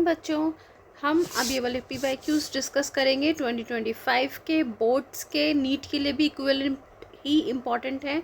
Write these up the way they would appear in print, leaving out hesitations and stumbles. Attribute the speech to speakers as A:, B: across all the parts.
A: बच्चों, हम अब ये वाले PYQs डिस्कस करेंगे 2025 के बोर्ड्स के नीट के लिए भी इक्विवेलेंट ही इम्पॉर्टेंट है।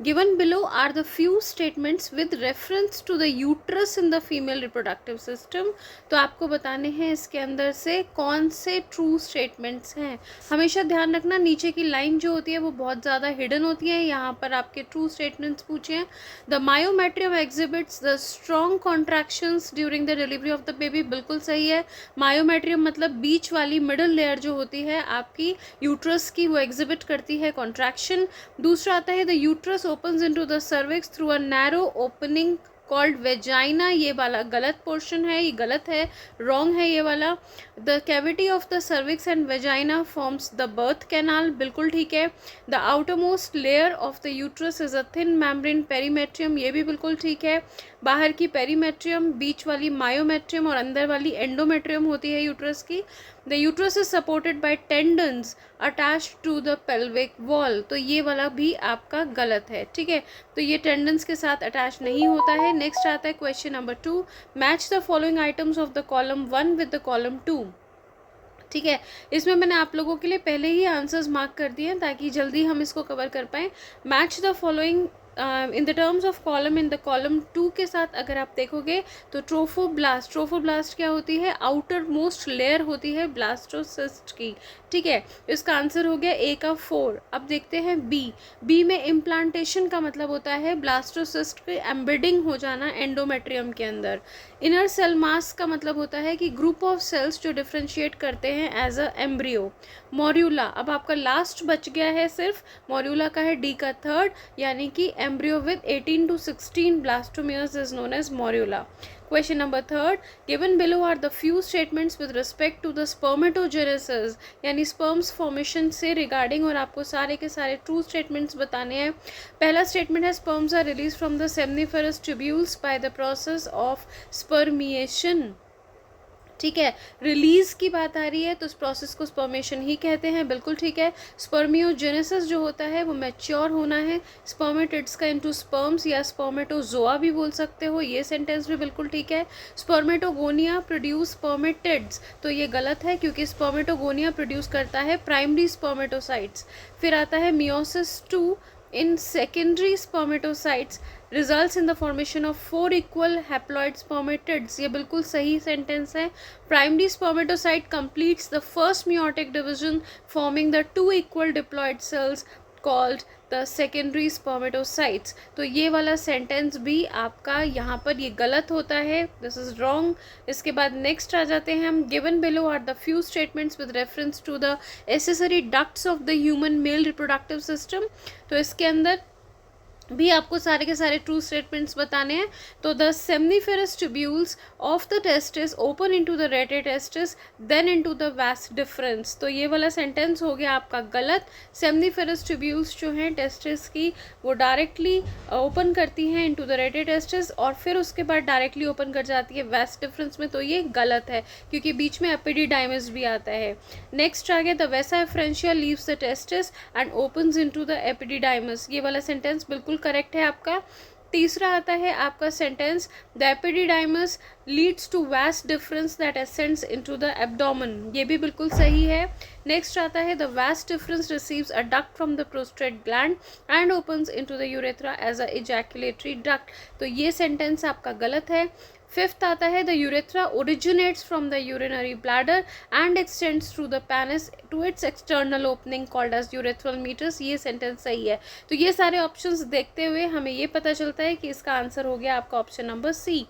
A: Given below are the few statements with reference to the uterus in the female reproductive system. तो आपको बताने हैं इसके अंदर से कौन से ट्रू स्टेटमेंट्स हैं। हमेशा ध्यान रखना नीचे की लाइन जो होती है वो बहुत ज़्यादा हिडन होती है। यहाँ पर आपके ट्रू स्टेटमेंट्स पूछे हैं। The myometrium exhibits the strong contractions during the delivery of the baby, बिल्कुल सही है। मायोमेट्रियम मतलब बीच वाली मिडल लेयर जो होती है आपकी यूट्रस की, वो एग्जिबिट करती है कॉन्ट्रैक्शन। दूसरा आता है the uterus opens into the cervix through a narrow opening called vagina। ये वाला गलत पोर्शन है, ये गलत है, रॉन्ग है ये वाला। The cavity of the cervix and vagina forms the birth canal, बिल्कुल ठीक है। The outermost layer of the uterus is a thin membrane perimetrium, ये भी बिल्कुल ठीक है। बाहर की पेरीमेट्रियम, बीच वाली मायोमेट्रियम और अंदर वाली एंडोमेट्रियम होती है यूट्रस की। The uterus is supported by tendons attached to the pelvic wall, तो ये वाला भी आपका गलत है, ठीक है। तो ये टेंडन्स के साथ अटैच नहीं होता है। नेक्स्ट आता है question number 2, match the following items of the column 1 with the column 2। ठीक है, इसमें मैंने आप लोगों के लिए पहले ही आंसर्स मार्क कर दिए हैं ताकि जल्दी हम इसको कवर कर पाएँ। Match the following in the terms of column, in the column 2 के साथ अगर आप देखोगे तो ट्रोफोब्लास्ट, ट्रोफोब्लास्ट क्या होती है, आउटर मोस्ट लेयर होती है ब्लास्टोसिस्ट की, ठीक है। इसका आंसर हो गया ए का 4। अब देखते हैं बी में इम्प्लांटेशन का मतलब होता है ब्लास्टोसिस्ट के एम्बेडिंग हो जाना एंडोमेट्रियम के अंदर। इनर सेल मास का मतलब होता है कि ग्रुप ऑफ सेल्स जो डिफ्रेंशिएट करते हैं एज अ एम्ब्रियो। मॉड्यूला, अब आपका लास्ट बच गया है सिर्फ मॉड्यूला का है डी का 3rd, यानी कि embryo with 18 to 16 blastomeres is known as morula. Question number 3rd, given below are the few statements with respect to the spermatogenesis, यानी sperms formation से regarding, और आपको सारे के सारे true statements बताने हैं। पहला statement है sperms are released from the seminiferous tubules by the process of spermiation, ठीक है। रिलीज की बात आ रही है तो इस प्रोसेस को स्पर्मेशन ही कहते हैं, बिल्कुल ठीक है। स्पर्मियोजेनेसिस जो होता है वो मैच्योर होना है स्पर्मेटिड्स का इनटू स्पर्म्स, या स्पर्मेटोजोआ भी बोल सकते हो, ये सेंटेंस भी बिल्कुल ठीक है। स्पर्मेटोगोनिया प्रोड्यूस स्पर्मेटिड्स, तो ये गलत है क्योंकि स्पर्मेटोगोनिया प्रोड्यूस करता है प्राइमरी स्पर्मेटोसाइट्स। फिर आता है meiosis 2 in secondary spermatocytes results in the formation of 4 equal haploid spermatids, ये बिल्कुल सही सेंटेंस है। Primary spermatocyte completes the first meiotic division forming the 2 equal diploid cells called the secondary spermatocytes, तो ये वाला सेंटेंस भी आपका यहाँ पर ये गलत होता है, दिस इज रॉन्ग। इसके बाद नेक्स्ट आ जाते हैं हम, given below are the few statements with reference to the accessory ducts of the human male reproductive system, तो इसके अंदर भी आपको सारे के सारे ट्रू स्टेटमेंट्स बताने हैं। तो the seminiferous tubules of the testis open into the rete testis then into the vas deferens, तो ये वाला सेंटेंस हो गया आपका गलत। सेमनीफेरस ट्यूब्यूल्स जो हैं टेस्टिस की वो डायरेक्टली ओपन करती हैं इनटू द रेटे टेस्टिस और फिर उसके बाद डायरेक्टली ओपन कर जाती है वास डिफरेंस में, तो ये गलत है क्योंकि बीच में एपिडिडाइमस भी आता है। नेक्स्ट आ गया the vasa efferentia leaves the testis and opens into the epididymis, ये वाला सेंटेंस बिल्कुल करेक्ट है आपका। तीसरा आता है आपका sentence the epididymis leads to vas deferens that ascends into the abdomen, ये भी बिल्कुल सही है। नेक्स्ट आता है the vas deferens receives a duct from the prostate gland and opens into the urethra as a ejaculatory duct, तो ये sentence आपका गलत है। फिफ्थ आता है the urethra originates from the urinary bladder and extends through the penis to its external opening called as urethral metres, ये sentence सही है। तो ये सारे ऑप्शंस देखते हुए हमें ये पता चलता है कि इसका आंसर हो गया आपका option number C.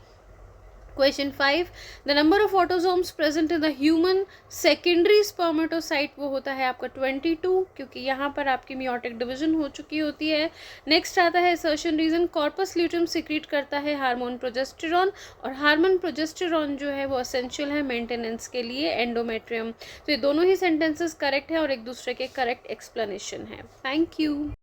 A: Question 5, the number of autosomes present in the human secondary spermatocyte वो होता है आपका 22, क्योंकि यहाँ पर आपकी मियोटिक डिवीजन हो चुकी होती है। नेक्स्ट आता है assertion reason, corpus luteum secrete करता है हार्मोन प्रोजेस्टेरॉन, और हार्मोन प्रोजेस्टेरॉन जो है वो असेंशियल है मेंटेनेंस के लिए एंडोमेट्रियम, तो ये दोनों ही सेंटेंसेस करेक्ट है और एक दूसरे के करेक्ट एक्सप्लेनेशन है। Thank you.